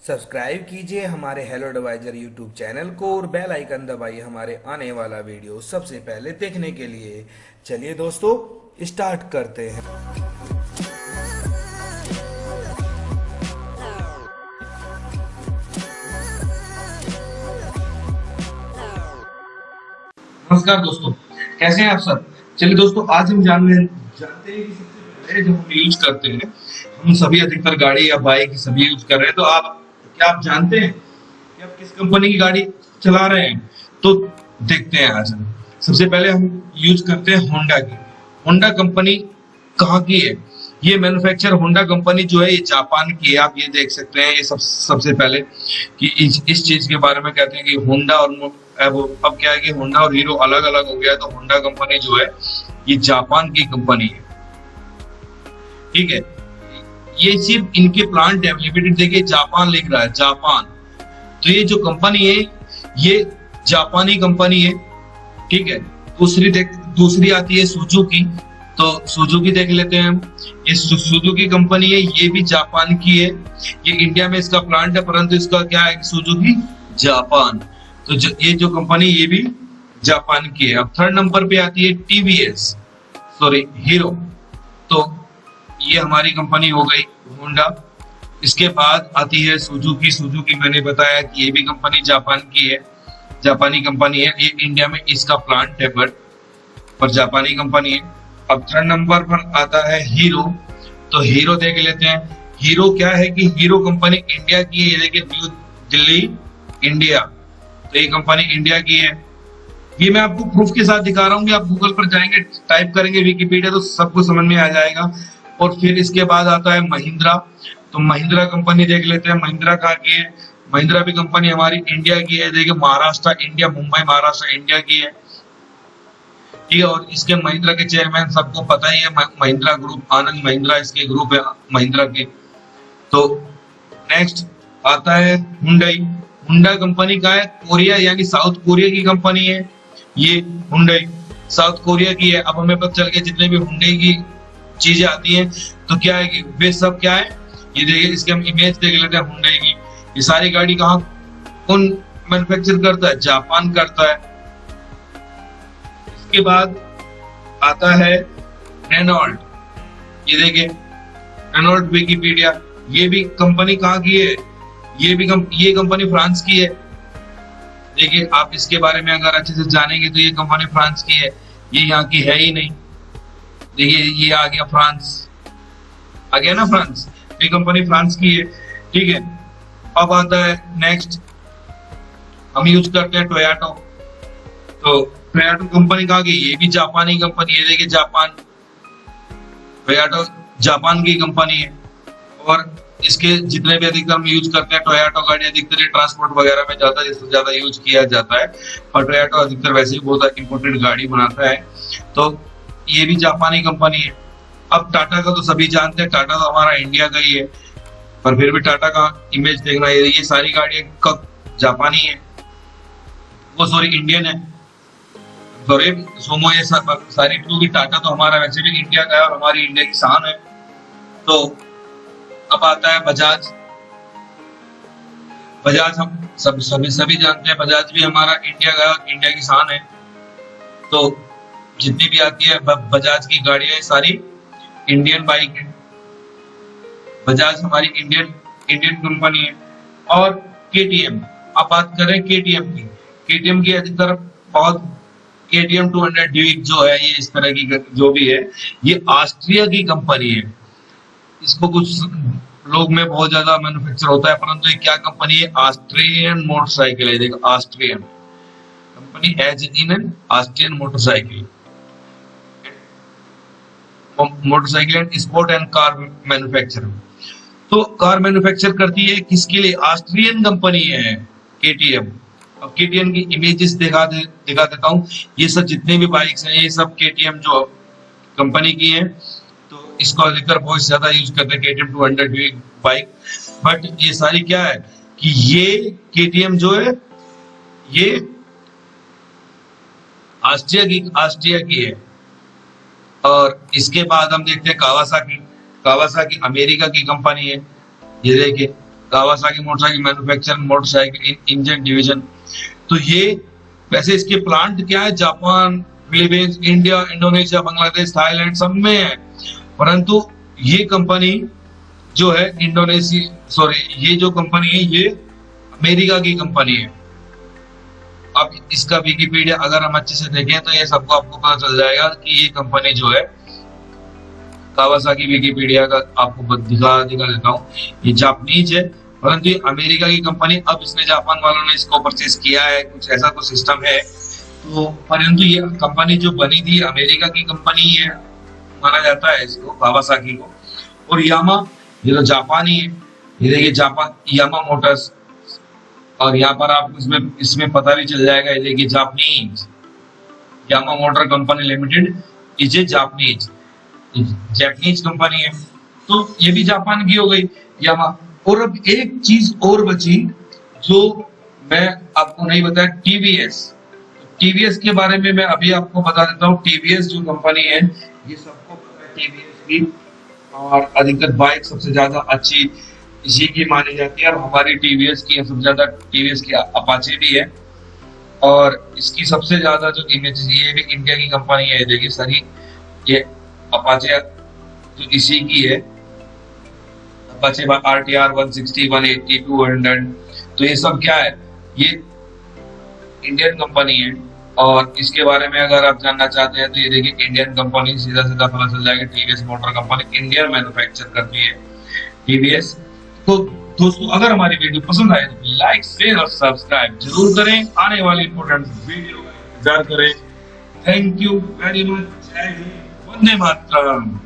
Subscribe कीजिए हमारे hello adviser YouTube channel को और बेल आइकन दबाइए हमारे आने वाला वीडियो सबसे पहले देखने के लिए। चलिए दोस्तों, स्टार्ट करते हैं। नमस्कार दोस्तों, कैसे हैं आप सब। चलिए दोस्तों, आज हम जानते हैं कि सबसे पहले जो हम यूज करते हैं, हम सभी अधिकतर गाड़ी या बाइक सभी यूज कर रहे हैं। तो क्या आप जानते हैं कि आप किस कंपनी की गाड़ी चला रहे हैं? तो देखते हैं आज हम। सबसे पहले हम यूज करते हैं होंडा की। होंडा कंपनी कहाँ की है? ये मैन्युफैक्चर होंडा कंपनी जो है ये जापान की है। आप ये देख सकते हैं। ये सबसे पहले कि इस चीज के बारे में कहते हैं कि होंडा और अब क्या है कि होंडा और हीरो अलग अलग हो गया है। तो होंडा कंपनी जो है ये जापान की कंपनी है, ठीक है। ये सिर्फ इनके प्लांट अवेलेबिलिटी देखिए, जापान लिख रहा है, जापान। तो ये जो कंपनी है ये जापानी कंपनी है, ठीक है। दूसरी आती है सुजुकी। तो सुजुकी देख लेते हैं हम। ये सुजुकी कंपनी है, ये भी जापान की है। ये इंडिया में इसका प्लांट है, परंतु इसका क्या है, सुजुकी जापान। तो ये जो कंपनी ये भी जापान की है। अब थर्ड नंबर पे आती है टीवीएस, सॉरी हीरो। तो ये हमारी कंपनी हो गई होंडा। इसके बाद आती है सुजुकी। सुजुकी मैंने बताया कि ये भी कंपनी जापान की है, जापानी कंपनी है। ये इंडिया में इसका प्लांट है पर जापानी कंपनी है। अब थर्ड नंबर पर आता है हीरो। तो हीरो देख लेते हैं। हीरो क्या है कि हीरो कंपनी इंडिया की है। ये देखिए, न्यू दिल्ली इंडिया। तो ये कंपनी इंडिया की है। ये मैं आपको प्रूफ के साथ दिखा रहा हूँ कि आप गूगल पर जाएंगे, टाइप करेंगे विकिपीडिया, तो सबको समझ में आ जाएगा। और फिर इसके बाद आता है महिंद्रा। तो महिंद्रा कंपनी देख लेते हैं। महिंद्रा कहाँ की है? महिंद्रा भी कंपनी हमारी इंडिया की है। देखिए, महाराष्ट्र इंडिया, मुंबई महाराष्ट्र इंडिया की है, ठीक है। और इसके महिंद्रा के चेयरमैन सबको पता ही है, महिंद्रा ग्रुप, आनंद महिंद्रा इसके ग्रुप है महिंद्रा के। तो नेक्स्ट आता है हुंडई। हुंडा कंपनी का है, कोरिया यानी साउथ कोरिया की कंपनी है ये हुंडई, साउथ कोरिया की है। अब हमें पता चल गया जितने भी हुंडई की चीजें आती हैं तो क्या है कि वे सब क्या है। ये देखिए, इसके हम इमेज देख लेते हैं हुंडई की। ये सारी गाड़ी कहाँ कौन मैन्युफैक्चर करता है? जापान करता है। इसके बाद आता है रेनॉल्ट। ये देखिए, रेनॉल्ट विकिपीडिया। ये भी कंपनी कहाँ की है? ये कंपनी फ्रांस की है। देखिए, आप इसके बारे में अगर अच्छे से जानेंगे तो ये कंपनी फ्रांस की है। ये यहाँ की है ही नहीं। देखिए, ये आ गया फ्रांस, आ गया ना फ्रांस। ये कंपनी फ्रांस की है, ठीक है। अब आता है नेक्स्ट, हम यूज करते हैं टोयोटो। तो टोयोटो कंपनी कहाँ की? ये भी जापानी कंपनी है। देखिए, जापान, टोयोटो जापान की कंपनी है। और इसके जितने भी अधिकतर हम यूज करते हैं टोयोटो गाड़ी, अधिकतर ट्रांसपोर्ट वगैरह में ज्यादा यूज किया जाता है। और टोयोटो अधिकतर वैसे ही बहुत इंपोर्टेंट गाड़ी बनाता है। तो ये भी जापानी कंपनी है। अब टाटा का तो सभी जानते हैं, टाटा तो हमारा इंडिया का ही है, पर फिर भी टाटा का इमेज देखना, ये सारी गाड़ियां जापानी है, वो सॉरी इंडियन है, सॉरी सोमो। ये सारी क्योंकि टाटा तो हमारा वैसे भी इंडिया का है और हमारी इंडिया की शान है। तो अब आता है बजाज। बजाज हम सभी जानते हैं, बजाज भी हमारा इंडिया का, इंडिया की शान है। तो जितनी भी आती है बजाज की गाड़ियां सारी इंडियन बाइक है। बजाज हमारी इंडियन कंपनी है। और केटीएम, अब बात करें केटीएम की। केटीएम की अधिकतर बहुत केटीएम 200 ड्यूक जो है, ये इस तरह की जो भी है, ये ऑस्ट्रिया की कंपनी है। इसको कुछ लोग में बहुत ज्यादा मैन्युफैक्चर होता है, परंतु ये क्या कंपनी है? ऑस्ट्रियन मोटरसाइकिल है। देखो, Austrian company, as in an Austrian motorcycle and sport and car manufacturing. तो कार मैन्युफैक्चर करती है किसके लिए? ऑस्ट्रियन कंपनी है केटीएम। अब केटीएम की इमेजेस दिखा देता हूँ। ये सब जितने भी बाइक्स हैं ये सब केटीएम जो कंपनी की है। तो इसको अधिकतर बहुत ज्यादा यूज करते हैं, केटीएम 200 बाइक। बट ये सारी क्या है कि ये केटीएम जो है ये ऑस्ट्रिया की है। और इसके बाद हम देखते हैं कावासाकी। कावासाकी अमेरिका की कंपनी है। ये देखिए, Kawasaki motorcycle manufacture motorcycle engine division. तो ये वैसे इसके प्लांट क्या है, Japan, Philippines, India, Indonesia, Bangladesh, Thailand सब में है। परंतु ये कंपनी जो है ये जो कंपनी है ये अमेरिका की कंपनी है। अब इसका विकिपीडिया अगर हम अच्छे से देखें तो ये सबको आपको पता चल जाएगा कि ये कंपनी जो है कावासाकी, विकिपीडिया का आपको दिखा देता हूँ, ये जापानीज है परंतु ये अमेरिका की कंपनी। अब इसने जापान वालों ने इसको परचेज किया है, कुछ ऐसा कुछ सिस्टम है। तो परंतु ये कंपनी जो बनी थी अमेरिका की कंपनी है माना जाता है इसको, कावासाकी को। और यामा, ये तो जापानी है, ये देखिए जापान यामा मोटर्स। और यहाँ पर आपको इसमें पता भी चल जाएगा, ये देखिए Japanese Yamaha motor company limited is a Japanese company है। तो ये भी जापान की हो गई यामा। और अब एक चीज और बची जो मैं आपको नहीं बताया, टीवीएस के बारे में मैं अभी आपको बता देता हूँ। टीवीएस जो कंपनी है ये सबको पता है टीवीएस की, और अधिकतर बाइक सबसे ज्यादा अच्छी इसी की मानी जाती है। और हमारी टीवीएस की सबसे ज्यादा टीवीएस की अपाचे भी है। और इसकी सबसे ज्यादा जो इमेज, ये भी इंडिया की कंपनी है, देखिए सारी ये अपाचे जो इसी की है, अपाचे RTR 160, 180, 200। तो ये सब क्या है, ये इंडियन कंपनी है। और इसके बारे में अगर आप जानना चाहते हैं तो ये देखिए इंडियन कंपनी, सीधा सीधा पता चल जाएगा। TVS motor company Indian manufacture करती है टीवीएस। तो दोस्तों अगर हमारी वीडियो पसंद आए तो लाइक, शेयर और सब्सक्राइब जरूर करें। आने वाली इंपोर्टेंट वीडियो का इंतजार करें। Thank you very much. जय हिंद, वंदे मातरम।